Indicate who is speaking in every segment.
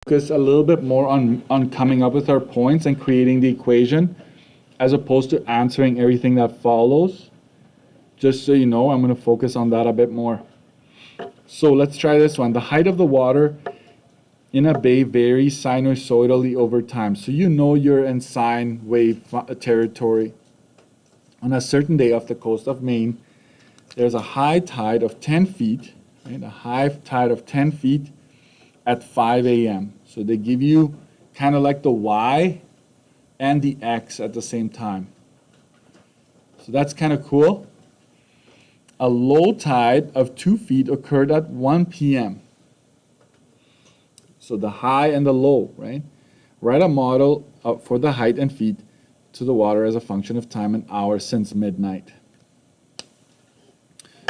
Speaker 1: focus a little bit more on coming up with our points and creating the equation as opposed to answering everything that follows. Just so you know, I'm going to focus on that a bit more. So let's try this one. The height of the water in a bay varies sinusoidally over time. So you know you're in sine wave territory. On a certain day off the coast of Maine, there's a high tide of 10 feet, right? A high tide of 10 feet at 5 a.m. So they give you kind of like the y and the x at the same time. So that's kind of cool. A low tide of 2 feet occurred at 1 p.m. So the high and the low, right? Write a model for the height and feet to the water as a function of time and hours since midnight.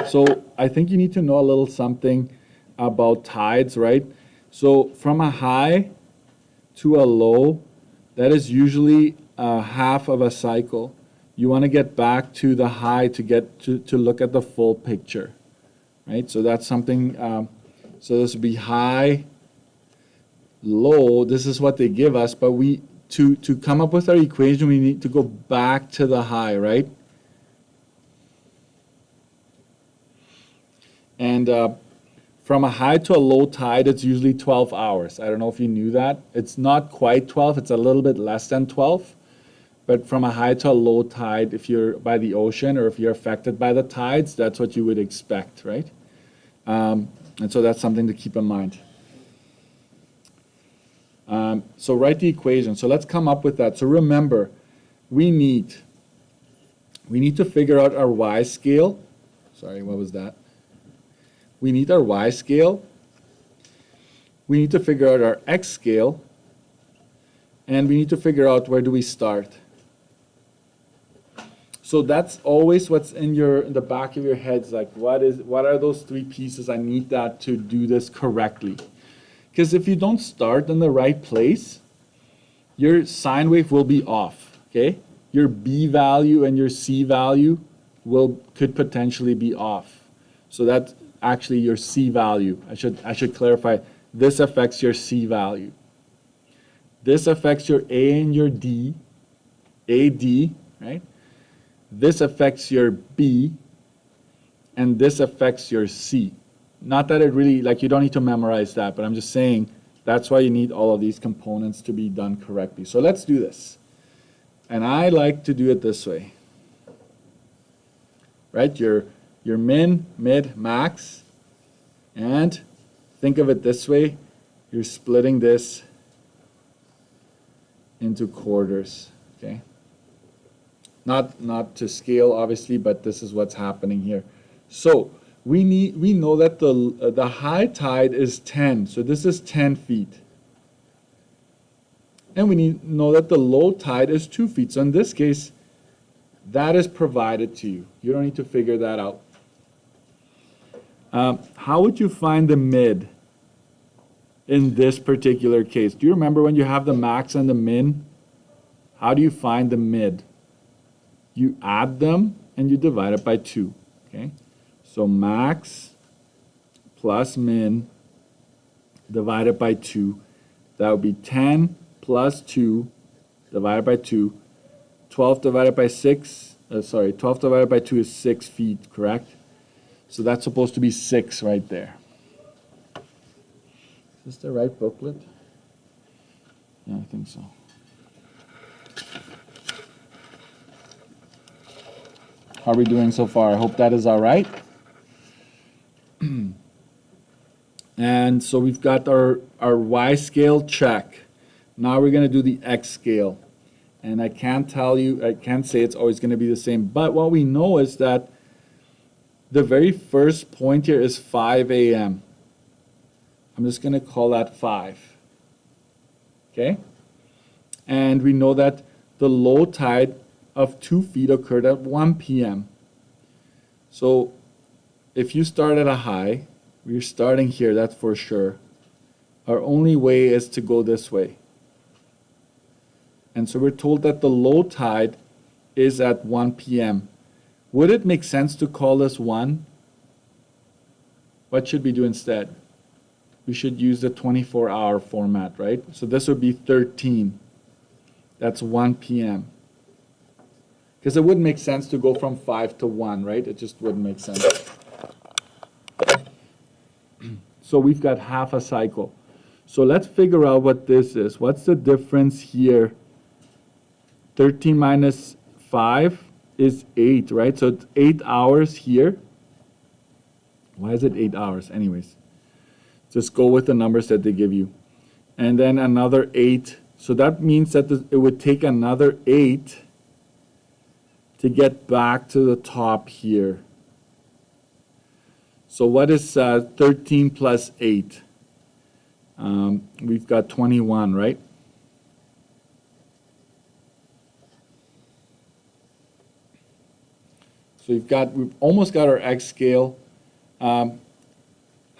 Speaker 1: So I think you need to know a little something about tides, right? So from a high to a low, that is usually half of a cycle. You want to get back to the high to get to look at the full picture, right? So that's something, so this would be high, low. This is what they give us, but to come up with our equation, we need to go back to the high, right? And from a high to a low tide, it's usually 12 hours. I don't know if you knew that. It's not quite 12. It's a little bit less than 12. But from a high to a low tide, if you're by the ocean or if you're affected by the tides, that's what you would expect, right? And so that's something to keep in mind. So write the equation. So let's come up with that. So remember, we need to figure out our y scale. Sorry, what was that? We need our y scale. We need to figure out our x scale. And we need to figure out where do we start. So that's always what's in the back of your heads, like what are those three pieces? I need that to do this correctly. Because if you don't start in the right place, your sine wave will be off, okay? Your B value and your C value could potentially be off. So that's actually your C value. I should clarify, this affects your C value. This affects your A and your D, AD, right? This affects your B, and this affects your C. Not that it really, like you don't need to memorize that, but I'm just saying that's why you need all of these components to be done correctly. So let's do this. And I like to do it this way. Right? Your min, mid, max. And think of it this way. You're splitting this into quarters. Okay? Not to scale, obviously, but this is what's happening here. So we know that the high tide is 10, so this is 10 feet. And we know that the low tide is 2 feet. So in this case, that is provided to you. You don't need to figure that out. How would you find the mid in this particular case? Do you remember when you have the max and the min? How do you find the mid? You add them and you divide it by 2. Okay? So max plus min divided by 2. That would be 10 plus 2 divided by 2. 12 divided by 6. 12 divided by 2 is 6 feet, correct? So that's supposed to be 6 right there. Is this the right booklet? Yeah, I think so. How are we doing so far? I hope that is all right. And so we've got our y scale check. Now we're going to do the x scale. And I can't say it's always going to be the same. But what we know is that the very first point here is 5 a.m. I'm just going to call that 5. Okay? And we know that the low tide of 2 feet occurred at 1 p.m. So if you start at a high, we're starting here, that's for sure. Our only way is to go this way. And so we're told that the low tide is at 1 p.m. Would it make sense to call this 1? What should we do instead? we should use the 24-hour format, right? So this would be 13. That's 1 p.m. Because it wouldn't make sense to go from 5 to 1, right? It just wouldn't make sense. So we've got half a cycle. So let's figure out what this is. What's the difference here? 13 minus 5 is 8, right? So it's 8 hours here. Why is it 8 hours? Anyways, just go with the numbers that they give you. And then another 8. So that means that it would take another 8 to get back to the top here. So what is 13 plus 8? We've got 21, right? So we've almost got our X scale. How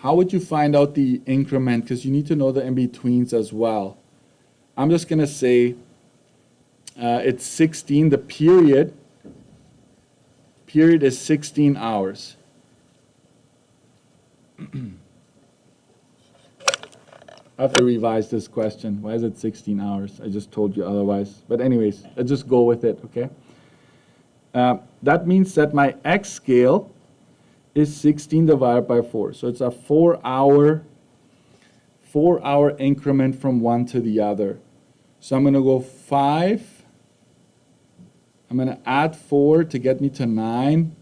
Speaker 1: would you find out the increment? Because you need to know the in-betweens as well. I'm just going to say it's 16. The period is 16 hours. I have to revise this question. Why is it 16 hours? I just told you otherwise. But anyways, let's just go with it, okay? That means that my X scale is 16 divided by 4. So it's a 4-hour increment from one to the other. So I'm going to go 5. I'm going to add 4 to get me to 9.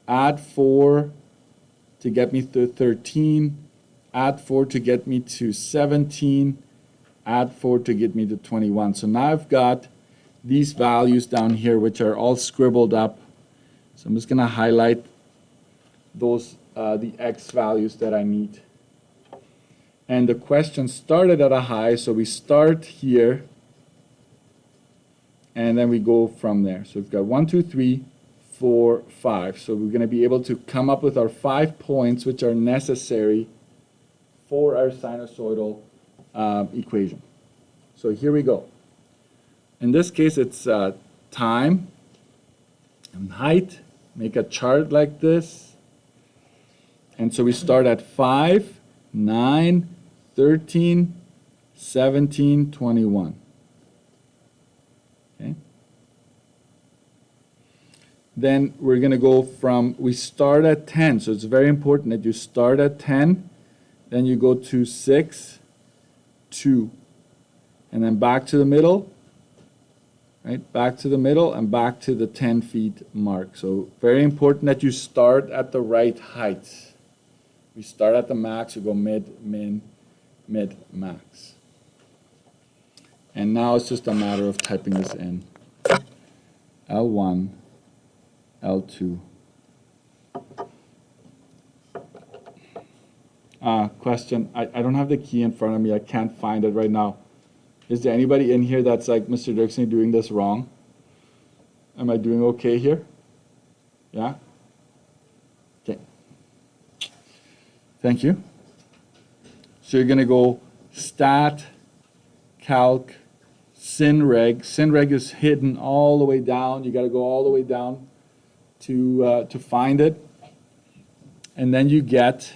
Speaker 1: Add 4 to get me to 13. Add 4 to get me to 17. Add 4 to get me to 21. So now I've got these values down here, which are all scribbled up. So I'm just going to highlight those, the X values that I need. And the question started at a high, so we start here, and then we go from there. So we've got 1, 2, 3, 4, 5. So we're going to be able to come up with our 5 points, which are necessary for our sinusoidal equation. So here we go. In this case, it's time and height. Make a chart like this. And so we start at 5, 9, 13, 17, 21. Okay. Then we're going to go from, we start at 10. So it's very important that you start at 10. Then you go to 6, 2. And then back to the middle. Right, back to the middle and back to the 10 feet mark. So very important that you start at the right height. We start at the max, you go mid, min, mid, max. And now it's just a matter of typing this in. L1, L2. Question, I don't have the key in front of me. I can't find it right now. Is there anybody in here that's like, Mr. Dirksen, you're doing this wrong? Am I doing okay here? Yeah? Okay. Thank you. So you're going to go stat, calc, synreg. Synreg is hidden all the way down. You got to go all the way down to find it. And then you get,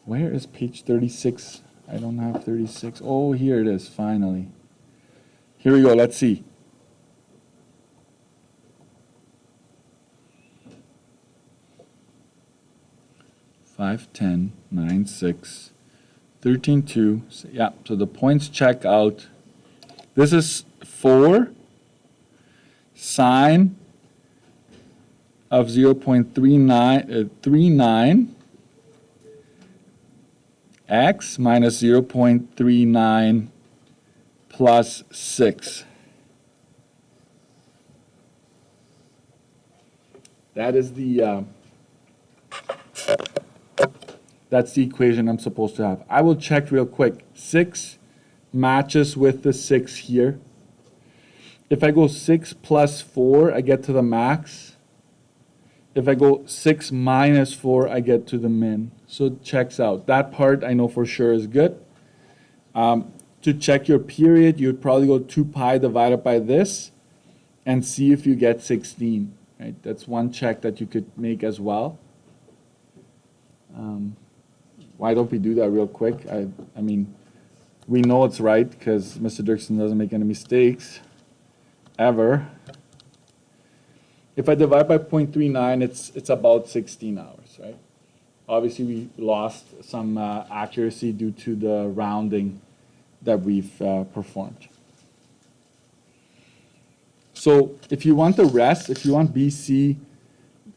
Speaker 1: where is page 36? I don't have 36. Oh, here it is, finally. Here we go, let's see. Five, 10, 9, 6, 13, 2. So, yeah, so the points check out. This is 4 sine of 0.39 x minus 0.39 plus 6. That is the that's the equation I'm supposed to have. I will check real quick. 6 matches with the 6 here. If I go 6 plus 4, I get to the max. If I go 6 minus 4, I get to the min. So it checks out. That part I know for sure is good. To check your period, you would probably go 2 pi divided by this and see if you get 16. Right? That's one check that you could make as well. Why don't we do that real quick? I mean, we know it's right because Mr. Dirksen doesn't make any mistakes, ever. If I divide by 0.39, it's about 16 hours, right? Obviously, we lost some accuracy due to the rounding that we've performed. So if you want the rest, if you want B, C,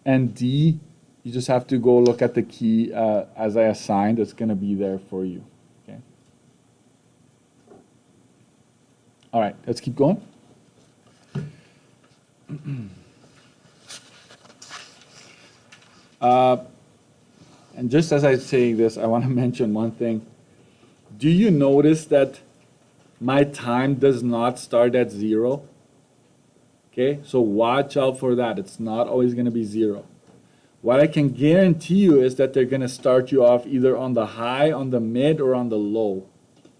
Speaker 1: and D, you just have to go look at the key as I assigned. It's going to be there for you. Okay. All right, let's keep going. And just as I'm saying this, I want to mention one thing. Do you notice that my time does not start at 0? Okay, so watch out for that. It's not always going to be 0. What I can guarantee you is that they're going to start you off either on the high, on the mid, or on the low.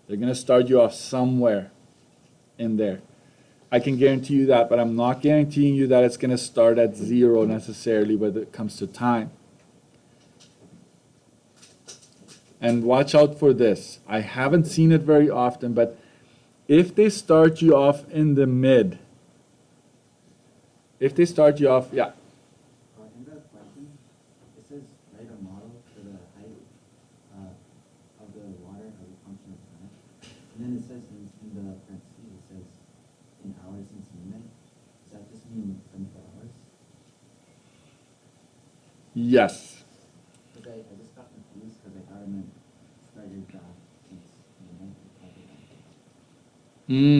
Speaker 1: They're going to start you off somewhere in there. I can guarantee you that, but I'm not guaranteeing you that it's going to start at 0 necessarily when it comes to time. And watch out for this. I haven't seen it very often, but if they start you off in the mid, if they start you off, yeah.
Speaker 2: In the question, it says write a model for the height of the water as a function of time. And then it says in the parentheses, it says in hours since midnight. Does that just mean 24 hours?
Speaker 1: Yes.
Speaker 2: Because I just got confused because I thought it meant start your graph since midnight.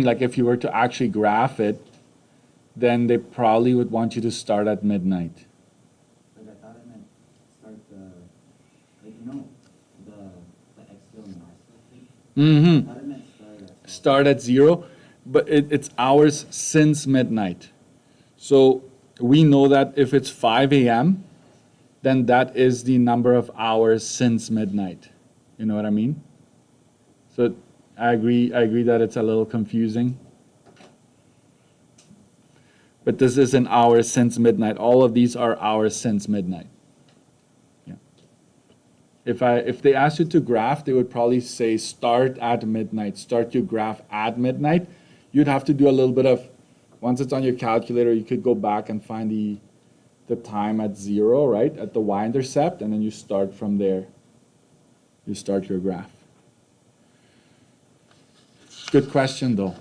Speaker 1: Like if you were to actually graph it, then they probably would want you to start at midnight.
Speaker 2: Like I thought it meant start the, like you know, the X scale and Y scale thing?
Speaker 1: Mm-hmm.
Speaker 2: I thought it meant
Speaker 1: Start at 0, but it's hours since midnight. So we know that if it's 5 a.m., then that is the number of hours since midnight. You know what I mean? So I agree that it's a little confusing. But this is an hour since midnight. All of these are hours since midnight. Yeah. If they asked you to graph, they would probably say start at midnight. Start your graph at midnight. You'd have to do a little bit of, once it's on your calculator, you could go back and find the time at 0, right? At the y-intercept, and then you start from there. You start your graph. Good question though.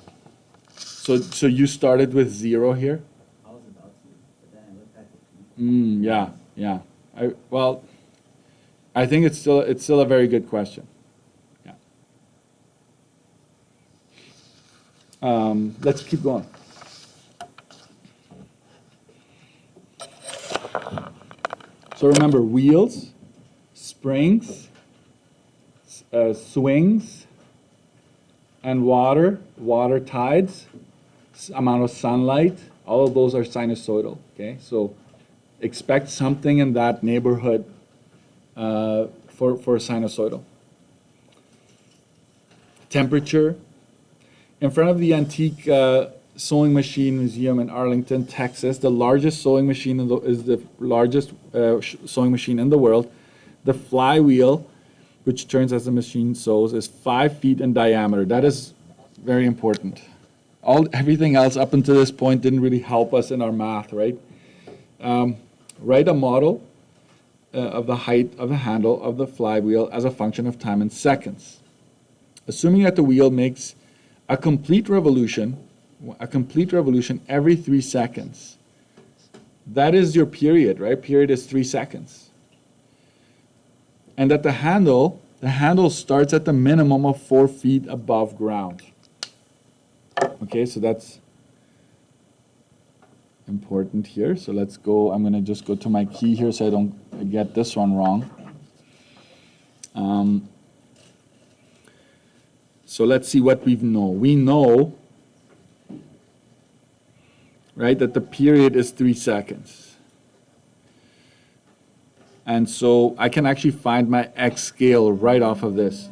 Speaker 1: So you started with 0 here?
Speaker 2: I was about to, but then I looked at the key.
Speaker 1: Yeah. I think it's still a very good question. Yeah. Let's keep going. So remember, wheels, springs, swings, and water tides, amount of sunlight, all of those are sinusoidal, okay? So expect something in that neighborhood for sinusoidal. Temperature. In front of the antique sewing machine museum in Arlington, Texas, the largest sewing machine is the largest sewing machine in the world. The flywheel, which turns as the machine sews, is 5 feet in diameter. That is very important. Everything else up until this point didn't really help us in our math, right? Write a model of the height of the handle of the flywheel as a function of time in seconds. Assuming that the wheel makes a complete revolution every 3 seconds. That is your period, right? Period is 3 seconds. And that the handle starts at the minimum of 4 feet above ground. Okay, so that's important here. So let's go, I'm going to just go to my key here so I don't get this one wrong. So let's see what we know. We know, right, that the period is 3 seconds. And so I can actually find my X scale right off of this.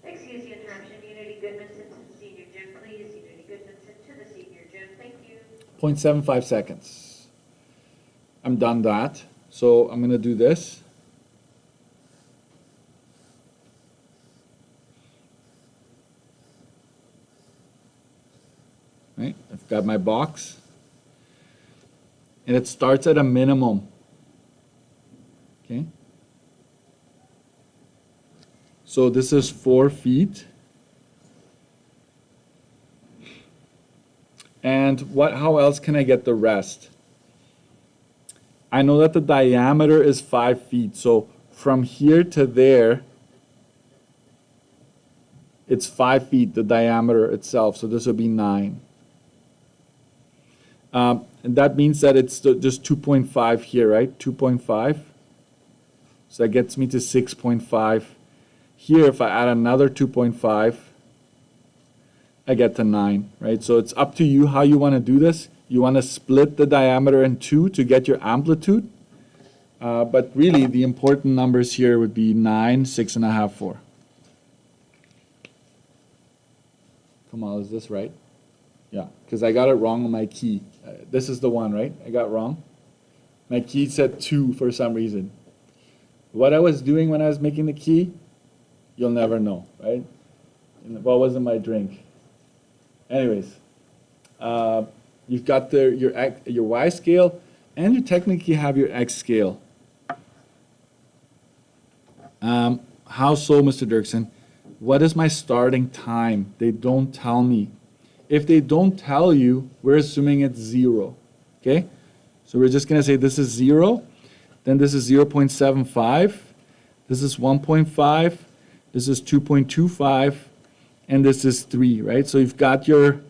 Speaker 3: Excuse the interruption. Unity Goodmanson to the senior gym, please. Unity Goodmanson to the senior gym. Thank you.
Speaker 1: 0.75 seconds. I'm done that. So I'm going to do this. right? I've got my box, and it starts at a minimum, okay? So this is 4 feet. And how else can I get the rest? I know that the diameter is 5 feet, so from here to there, it's 5 feet, the diameter itself, so this would be 9. And that means that it's just 2.5 here, right? 2.5. So that gets me to 6.5. Here, if I add another 2.5, I get to 9, right? So it's up to you how you want to do this. You want to split the diameter in 2 to get your amplitude. But really, the important numbers here would be 9, 6.5, 4. Come on, is this right? Yeah, because I got it wrong on my key. This is the one, right? I got wrong. My key said 2 for some reason. What I was doing when I was making the key, you'll never know, right? What was in my drink? Anyways, you've got your Y scale, and you technically have your X scale. How so, Mr. Dirksen? What is my starting time? They don't tell me. If they don't tell you, we're assuming it's 0, okay? So we're just going to say this is 0, then this is 0.75, this is 1.5, this is 2.25, and this is 3, right? So you've got your,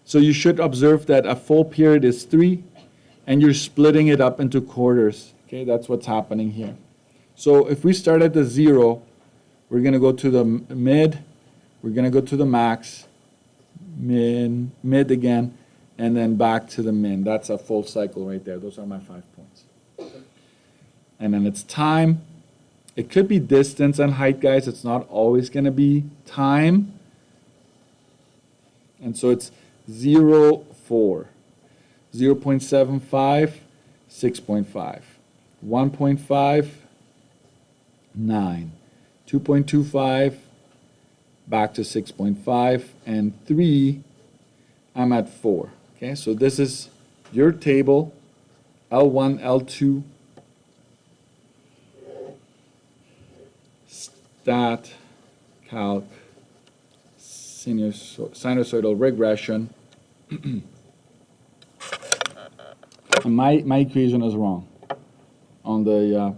Speaker 1: so you should observe that a full period is 3, and you're splitting it up into quarters, okay? That's what's happening here. So if we start at the 0, we're going to go to the mid, we're going to go to the max, mid again, and then back to the min. That's a full cycle right there. Those are my 5 points. And then it's time. It could be distance and height, guys. It's not always going to be time. And so it's 0, 4, 0.75, 6.5, 1.5, 9, 2.25, back to 6.5, and 3, I'm at 4. Okay, so this is your table, L1, L2, stat, calc, sinusoidal regression. And my equation is wrong on the,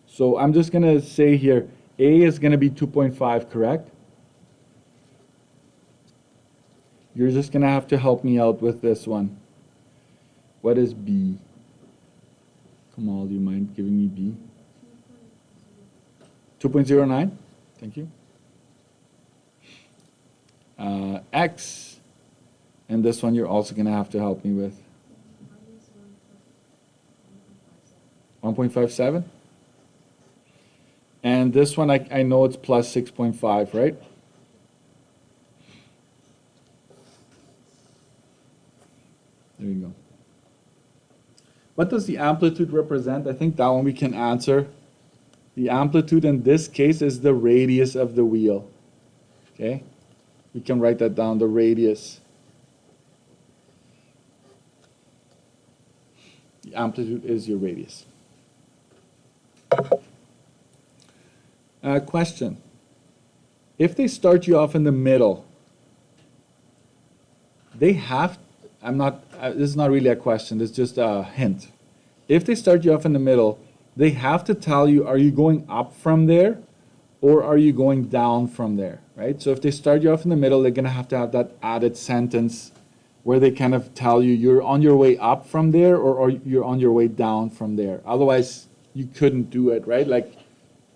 Speaker 1: so I'm just going to say here, A is going to be 2.5, correct? You're just going to have to help me out with this one. What is B? Kamal, do you mind giving me B? 2.09? Thank you. X, and this one you're also going to have to help me with. 1.57? And this one, I know it's plus 6.5, right? There you go. What does the amplitude represent? I think that one we can answer. The amplitude in this case is the radius of the wheel. Okay? We can write that down, the radius. The amplitude is your radius. Question. If they start you off in the middle, they have, this is not really a question, it's just a hint. If they start you off in the middle, they have to tell you, are you going up from there or are you going down from there, right? So if they start you off in the middle, they're going to have that added sentence where they kind of tell you you're on your way up from there or you're on your way down from there. Otherwise, you couldn't do it, right? Like,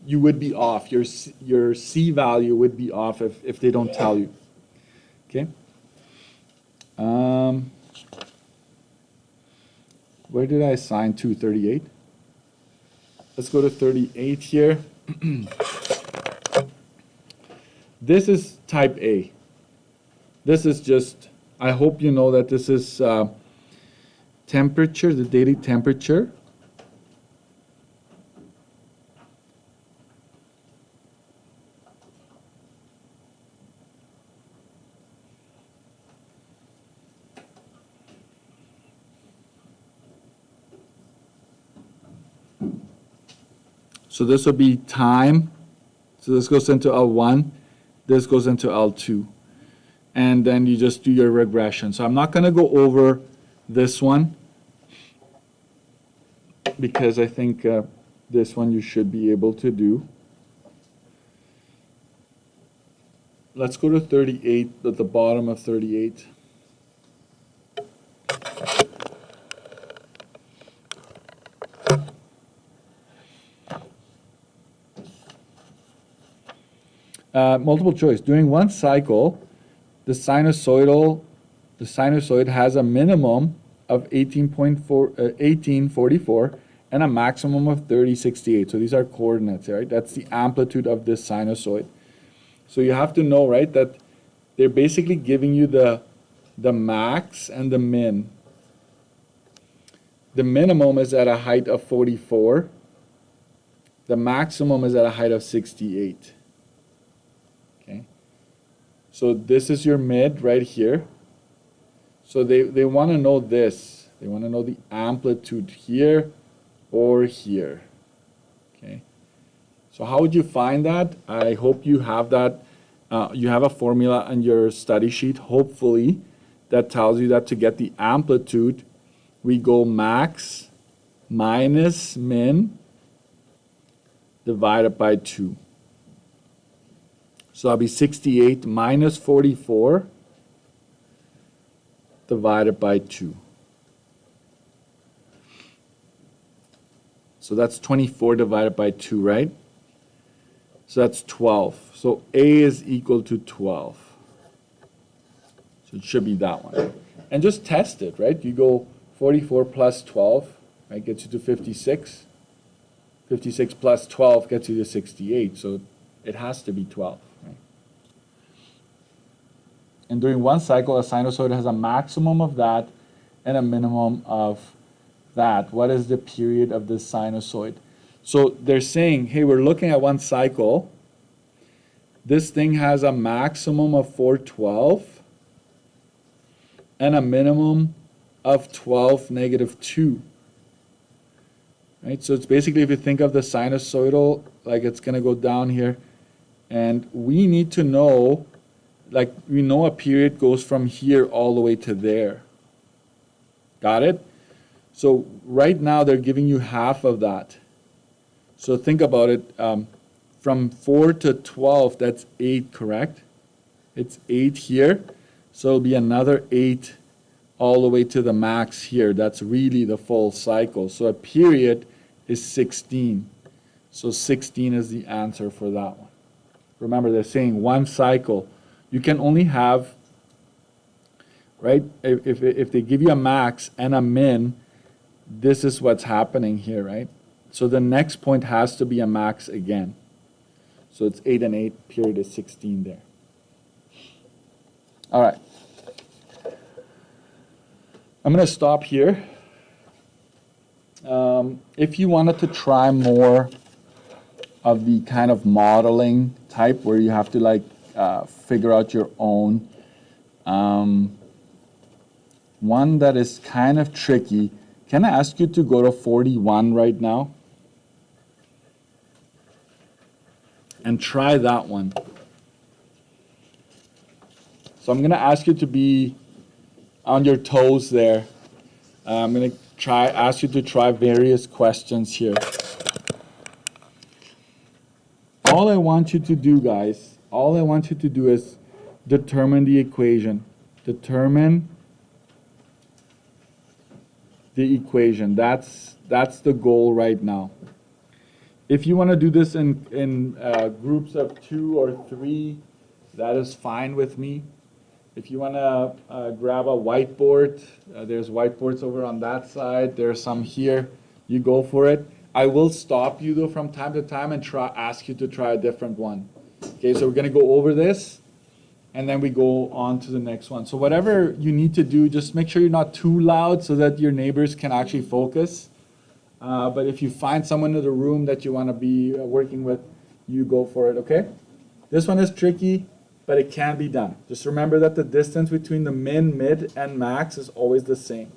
Speaker 1: you would be off. Your C value would be off if they don't tell you. Okay? Where did I assign to? 38? Let's go to 38 here. This is type A. This is just, I hope you know that this is temperature, the daily temperature. So this would be time. So this goes into L1. This goes into L2. And then you just do your regression. So I'm not going to go over this one because I think this one you should be able to do. Let's go to 38, at the bottom of 38. Multiple choice. During one cycle, the sinusoid has a minimum of 1844 and a maximum of 3068. So these are coordinates, right? That's the amplitude of this sinusoid. So you have to know, right, that they're basically giving you the max and the min. The minimum is at a height of 44. The maximum is at a height of 68. Okay. So this is your mid right here. So they want to know this. They want to know the amplitude here or here. Okay. So how would you find that? I hope you have that. You have a formula on your study sheet, hopefully, that tells you that to get the amplitude, we go max minus min divided by 2. So that'll be 68 minus 44 divided by 2. So that's 24 divided by 2, right? So that's 12. So A is equal to 12. So it should be that one. And just test it, right? You go 44 plus 12, right, gets you to 56. 56 plus 12 gets you to 68. So it has to be 12, right? And during one cycle, a sinusoid has a maximum of that and a minimum of that. What is the period of this sinusoid? So they're saying, hey, we're looking at one cycle. This thing has a maximum of 412 and a minimum of 12 negative 2. Right? So it's basically, if you think of the sinusoidal, like it's going to go down here. And we need to know, like we know a period goes from here all the way to there. Got it? So right now they're giving you half of that. So think about it, from 4 to 12, that's 8, correct? It's 8 here, so it'll be another 8 all the way to the max here. That's really the full cycle. So a period is 16. So 16 is the answer for that one. Remember, they're saying one cycle. You can only have, right, if they give you a max and a min, this is what's happening here, right? So the next point has to be a max again. So it's 8 and 8, period is 16 there. All right. I'm going to stop here. If you wanted to try more of the kind of modeling type where you have to like figure out your own, one that is kind of tricky, can I ask you to go to 41 right now? And try that one. So I'm going to ask you to be on your toes there. I'm going to ask you to try various questions here. All I want you to do, guys, all I want you to do is determine the equation. Determine the equation. That's the goal right now. If you want to do this in groups of 2 or 3, that is fine with me. If you want to grab a whiteboard, there's whiteboards over on that side. There's some here. You go for it. I will stop you, though, from time to time and ask you to try a different one. Okay, so we're going to go over this, and then we go on to the next one. So whatever you need to do, just make sure you're not too loud so that your neighbors can actually focus. But if you find someone in the room that you want to be working with, you go for it, okay? This one is tricky, but it can be done. Just remember that the distance between the min, mid, and max is always the same.